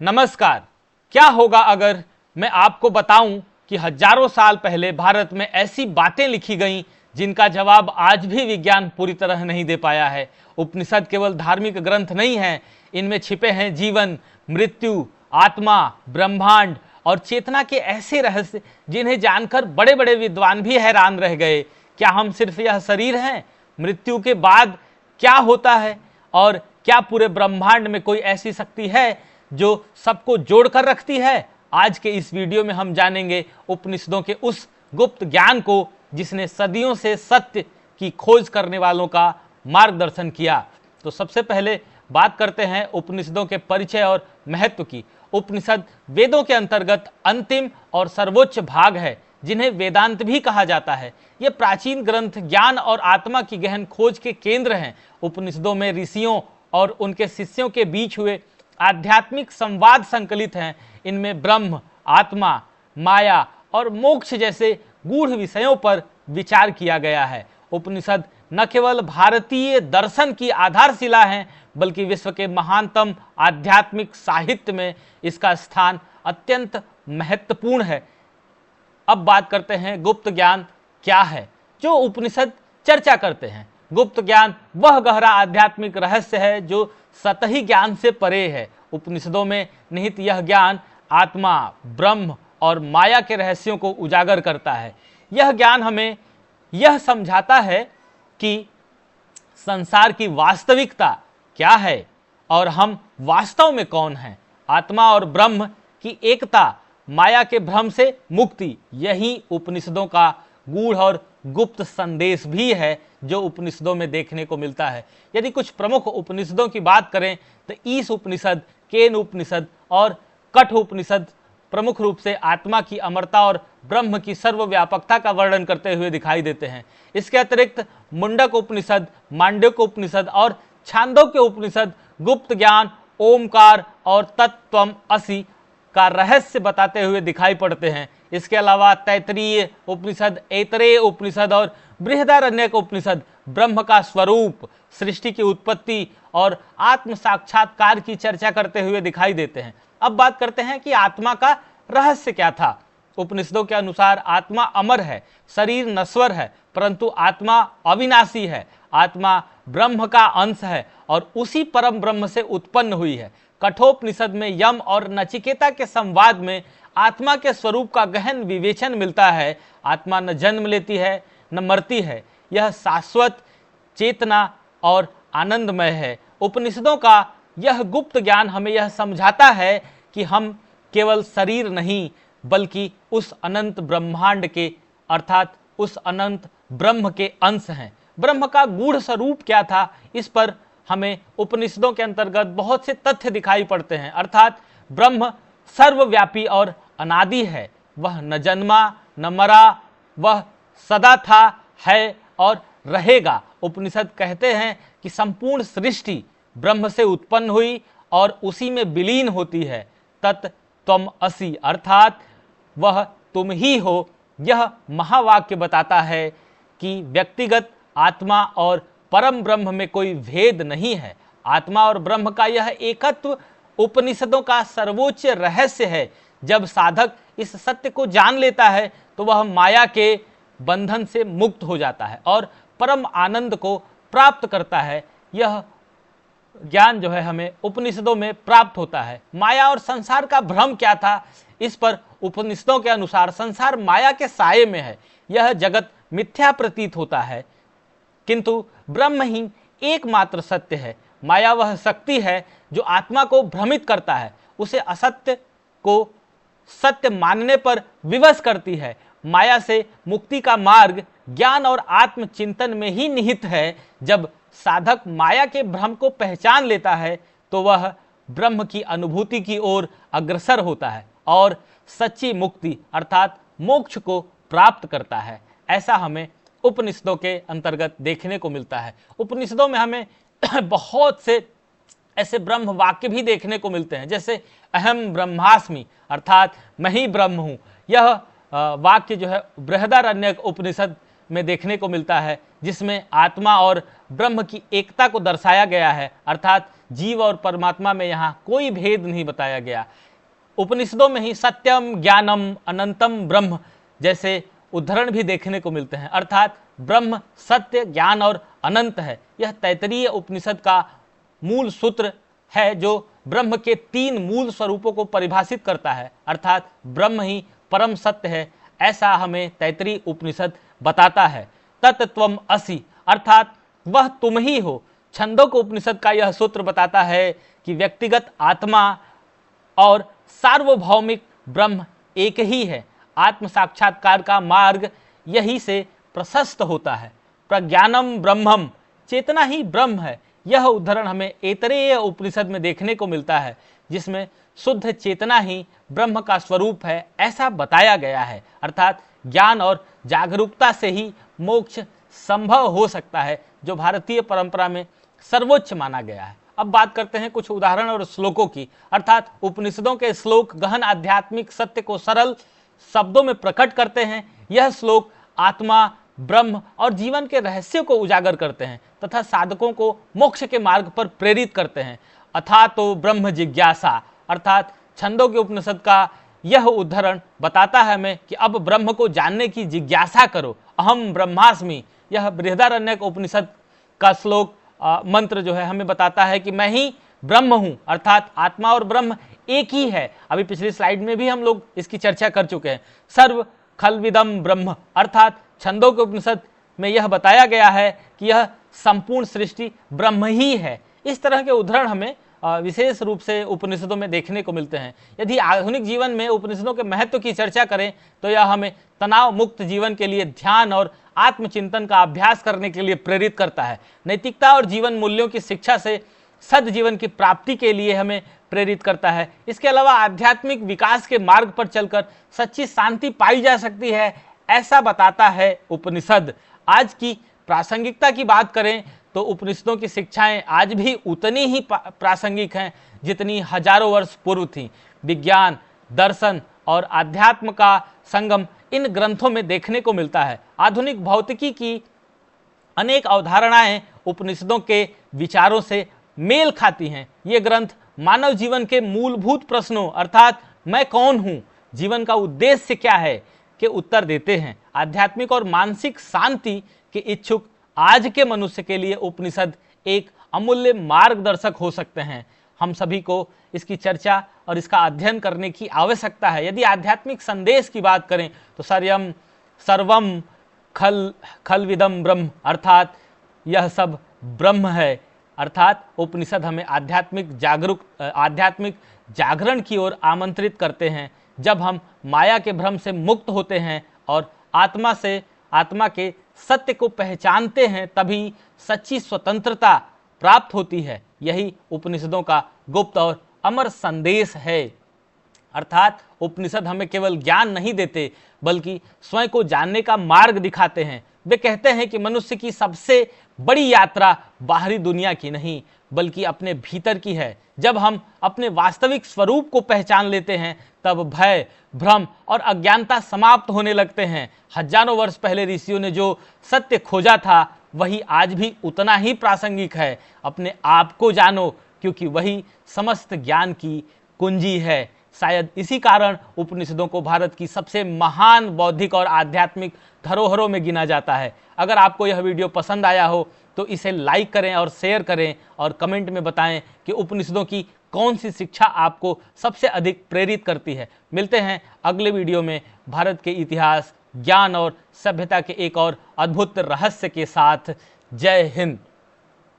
नमस्कार। क्या होगा अगर मैं आपको बताऊं कि हजारों साल पहले भारत में ऐसी बातें लिखी गईं जिनका जवाब आज भी विज्ञान पूरी तरह नहीं दे पाया है। उपनिषद केवल धार्मिक ग्रंथ नहीं हैं, इनमें छिपे हैं जीवन, मृत्यु, आत्मा, ब्रह्मांड और चेतना के ऐसे रहस्य जिन्हें जानकर बड़े बड़े विद्वान भी हैरान रह गए। क्या हम सिर्फ यह शरीर हैं? मृत्यु के बाद क्या होता है? और क्या पूरे ब्रह्मांड में कोई ऐसी शक्ति है जो सबको जोड़कर रखती है? आज के इस वीडियो में हम जानेंगे उपनिषदों के उस गुप्त ज्ञान को जिसने सदियों से सत्य की खोज करने वालों का मार्गदर्शन किया। तो सबसे पहले बात करते हैं उपनिषदों के परिचय और महत्व की। उपनिषद वेदों के अंतर्गत अंतिम और सर्वोच्च भाग है, जिन्हें वेदांत भी कहा जाता है। ये प्राचीन ग्रंथ ज्ञान और आत्मा की गहन खोज के केंद्र हैं। उपनिषदों में ऋषियों और उनके शिष्यों के बीच हुए आध्यात्मिक संवाद संकलित हैं। इनमें ब्रह्म, आत्मा, माया और मोक्ष जैसे गूढ़ विषयों पर विचार किया गया है। उपनिषद न केवल भारतीय दर्शन की आधारशिला हैं, बल्कि विश्व के महानतम आध्यात्मिक साहित्य में इसका स्थान अत्यंत महत्वपूर्ण है। अब बात करते हैं गुप्त ज्ञान क्या है जो उपनिषद चर्चा करते हैं। गुप्त ज्ञान वह गहरा आध्यात्मिक रहस्य है जो सतही ज्ञान से परे है। उपनिषदों में निहित यह ज्ञान आत्मा, ब्रह्म और माया के रहस्यों को उजागर करता है। यह ज्ञान हमें यह समझाता है कि संसार की वास्तविकता क्या है और हम वास्तव में कौन हैं। आत्मा और ब्रह्म की एकता, माया के भ्रम से मुक्ति, यही उपनिषदों का गूढ़ और गुप्त संदेश भी है जो उपनिषदों में देखने को मिलता है। यदि कुछ प्रमुख उपनिषदों की बात करें तो ईश उपनिषद, केन उपनिषद और कठ उपनिषद प्रमुख रूप से आत्मा की अमरता और ब्रह्म की सर्वव्यापकता का वर्णन करते हुए दिखाई देते हैं। इसके अतिरिक्त मुंडक उपनिषद, मांडव्य उपनिषद और छांदोग्य उपनिषद गुप्त ज्ञान, ओमकार और तत्त्वमसि का रहस्य बताते हुए दिखाई पड़ते हैं। इसके अलावा तैत्तिरीय उपनिषद, ऐतरेय उपनिषद और बृहदारण्यक उपनिषद ब्रह्म का स्वरूप, सृष्टि की उत्पत्ति और आत्म साक्षात्कार की चर्चा करते हुए दिखाई देते हैं। अब बात करते हैं कि आत्मा का रहस्य क्या था। उपनिषदों के अनुसार आत्मा अमर है, शरीर नश्वर है, परंतु आत्मा अविनाशी है। आत्मा ब्रह्म का अंश है और उसी परम ब्रह्म से उत्पन्न हुई है। कठोपनिषद में यम और नचिकेता के संवाद में आत्मा के स्वरूप का गहन विवेचन मिलता है। आत्मा न जन्म लेती है न मरती है, यह शाश्वत चेतना और आनंदमय है। उपनिषदों का यह गुप्त ज्ञान हमें यह समझाता है कि हम केवल शरीर नहीं, बल्कि उस अनंत ब्रह्मांड के अर्थात उस अनंत ब्रह्म के अंश हैं। ब्रह्म का गूढ़ स्वरूप क्या था, इस पर हमें उपनिषदों के अंतर्गत बहुत से तथ्य दिखाई पड़ते हैं। अर्थात ब्रह्म सर्वव्यापी और अनादि है। वह न जन्मा न मरा, वह सदा था, है और रहेगा। उपनिषद कहते हैं कि संपूर्ण सृष्टि ब्रह्म से उत्पन्न हुई और उसी में विलीन होती है। तत्त्वमसि अर्थात वह तुम ही हो। यह महावाक्य बताता है कि व्यक्तिगत आत्मा और परम ब्रह्म में कोई भेद नहीं है। आत्मा और ब्रह्म का यह एकत्व उपनिषदों का सर्वोच्च रहस्य है। जब साधक इस सत्य को जान लेता है तो वह माया के बंधन से मुक्त हो जाता है और परम आनंद को प्राप्त करता है। यह ज्ञान जो है हमें उपनिषदों में प्राप्त होता है। माया और संसार का भ्रम क्या था, इस पर उपनिषदों के अनुसार संसार माया के साये में है। यह जगत मिथ्या प्रतीत होता है, किंतु ब्रह्म ही एकमात्र सत्य है। माया वह शक्ति है जो आत्मा को भ्रमित करता है, उसे असत्य को सत्य मानने पर विवश करती है। माया से मुक्ति का मार्ग ज्ञान और आत्मचिंतन में ही निहित है। जब साधक माया के भ्रम को पहचान लेता है तो वह ब्रह्म की अनुभूति की ओर अग्रसर होता है और सच्ची मुक्ति अर्थात मोक्ष को प्राप्त करता है। ऐसा हमें उपनिषदों के अंतर्गत देखने को मिलता है। उपनिषदों में हमें बहुत से ऐसे ब्रह्म वाक्य भी देखने को मिलते हैं, जैसे अहम ब्रह्मास्मि अर्थात मैं ही ब्रह्म हूँ। यह वाक्य जो है बृहदारण्यक उपनिषद में देखने को मिलता है, जिसमें आत्मा और ब्रह्म की एकता को दर्शाया गया है। अर्थात जीव और परमात्मा में यहाँ कोई भेद नहीं बताया गया। उपनिषदों में ही सत्यम ज्ञानम अनंतम ब्रह्म जैसे उदाहरण भी देखने को मिलते हैं, अर्थात ब्रह्म सत्य, ज्ञान और अनंत है। यह तैत्तिरीय उपनिषद का मूल सूत्र है जो ब्रह्म के 3 मूल स्वरूपों को परिभाषित करता है, अर्थात ब्रह्म ही परम सत्य है, ऐसा हमें तैत्तिरीय उपनिषद बताता है। तत्त्वम असि अर्थात वह तुम ही हो। छंदों उपनिषद का यह सूत्र बताता है कि व्यक्तिगत आत्मा और सार्वभौमिक ब्रह्म एक ही है। आत्म साक्षात्कार का मार्ग यही से प्रशस्त होता है। प्रज्ञानम ब्रह्मम, चेतना ही ब्रह्म है। यह उदाहरण हमें ऐतरेय उपनिषद में देखने को मिलता है, जिसमें शुद्ध चेतना ही ब्रह्म का स्वरूप है ऐसा बताया गया है, अर्थात ज्ञान और जागरूकता से ही मोक्ष संभव हो सकता है, जो भारतीय परंपरा में सर्वोच्च माना गया है। अब बात करते हैं कुछ उदाहरण और श्लोकों की, अर्थात उपनिषदों के श्लोक गहन आध्यात्मिक सत्य को सरल शब्दों में प्रकट करते हैं। यह श्लोक आत्मा, ब्रह्म और जीवन के रहस्य को उजागर करते हैं तथा साधकों को मोक्ष के मार्ग पर प्रेरित करते हैं। अथा तो ब्रह्म जिज्ञासा अर्थात छंदों के उपनिषद का यह उदाहरण बताता है हमें कि अब ब्रह्म को जानने की जिज्ञासा करो। अहम ब्रह्मास्मि, यह बृहदारण्यक उपनिषद का श्लोक मंत्र जो है हमें बताता है कि मैं ही ब्रह्म हूं, अर्थात आत्मा और ब्रह्म एक ही है। अभी पिछली स्लाइड में भी हम लोग इसकी चर्चा कर चुके हैं। सर्व खलविदम ब्रह्म अर्थात छंदों के उपनिषद में यह बताया गया है कि यह संपूर्ण सृष्टि ब्रह्म ही है। इस तरह के उदाहरण हमें विशेष रूप से उपनिषदों में देखने को मिलते हैं। यदि आधुनिक जीवन में उपनिषदों के महत्व की चर्चा करें तो यह हमें तनाव मुक्त जीवन के लिए ध्यान और आत्मचिंतन का अभ्यास करने के लिए प्रेरित करता है। नैतिकता और जीवन मूल्यों की शिक्षा से सद जीवन की प्राप्ति के लिए हमें प्रेरित करता है। इसके अलावा आध्यात्मिक विकास के मार्ग पर चलकर सच्ची शांति पाई जा सकती है, ऐसा बताता है उपनिषद। आज की प्रासंगिकता की बात करें तो उपनिषदों की शिक्षाएं आज भी उतनी ही प्रासंगिक हैं जितनी हजारों वर्ष पूर्व थी। विज्ञान, दर्शन और अध्यात्म का संगम इन ग्रंथों में देखने को मिलता है। आधुनिक भौतिकी की अनेक अवधारणाएं उपनिषदों के विचारों से मेल खाती हैं। ये ग्रंथ मानव जीवन के मूलभूत प्रश्नों अर्थात मैं कौन हूँ, जीवन का उद्देश्य क्या है के उत्तर देते हैं। आध्यात्मिक और मानसिक शांति के इच्छुक आज के मनुष्य के लिए उपनिषद एक अमूल्य मार्गदर्शक हो सकते हैं। हम सभी को इसकी चर्चा और इसका अध्ययन करने की आवश्यकता है। यदि आध्यात्मिक संदेश की बात करें तो सर्वम खलविदम ब्रह्म अर्थात यह सब ब्रह्म है, अर्थात उपनिषद हमें आध्यात्मिक जागरण की ओर आमंत्रित करते हैं। जब हम माया के भ्रम से मुक्त होते हैं और आत्मा के सत्य को पहचानते हैं, तभी सच्ची स्वतंत्रता प्राप्त होती है। यही उपनिषदों का गुप्त और अमर संदेश है। अर्थात उपनिषद हमें केवल ज्ञान नहीं देते बल्कि स्वयं को जानने का मार्ग दिखाते हैं। वे कहते हैं कि मनुष्य की सबसे बड़ी यात्रा बाहरी दुनिया की नहीं बल्कि अपने भीतर की है। जब हम अपने वास्तविक स्वरूप को पहचान लेते हैं तब भय, भ्रम और अज्ञानता समाप्त होने लगते हैं। हजारों वर्ष पहले ऋषियों ने जो सत्य खोजा था वही आज भी उतना ही प्रासंगिक है। अपने आप को जानो क्योंकि वही समस्त ज्ञान की कुंजी है। शायद इसी कारण उपनिषदों को भारत की सबसे महान बौद्धिक और आध्यात्मिक धरोहरों में गिना जाता है। अगर आपको यह वीडियो पसंद आया हो तो इसे लाइक करें और शेयर करें और कमेंट में बताएं कि उपनिषदों की कौन सी शिक्षा आपको सबसे अधिक प्रेरित करती है। मिलते हैं अगले वीडियो में भारत के इतिहास, ज्ञान और सभ्यता के एक और अद्भुत रहस्य के साथ। जय हिंद।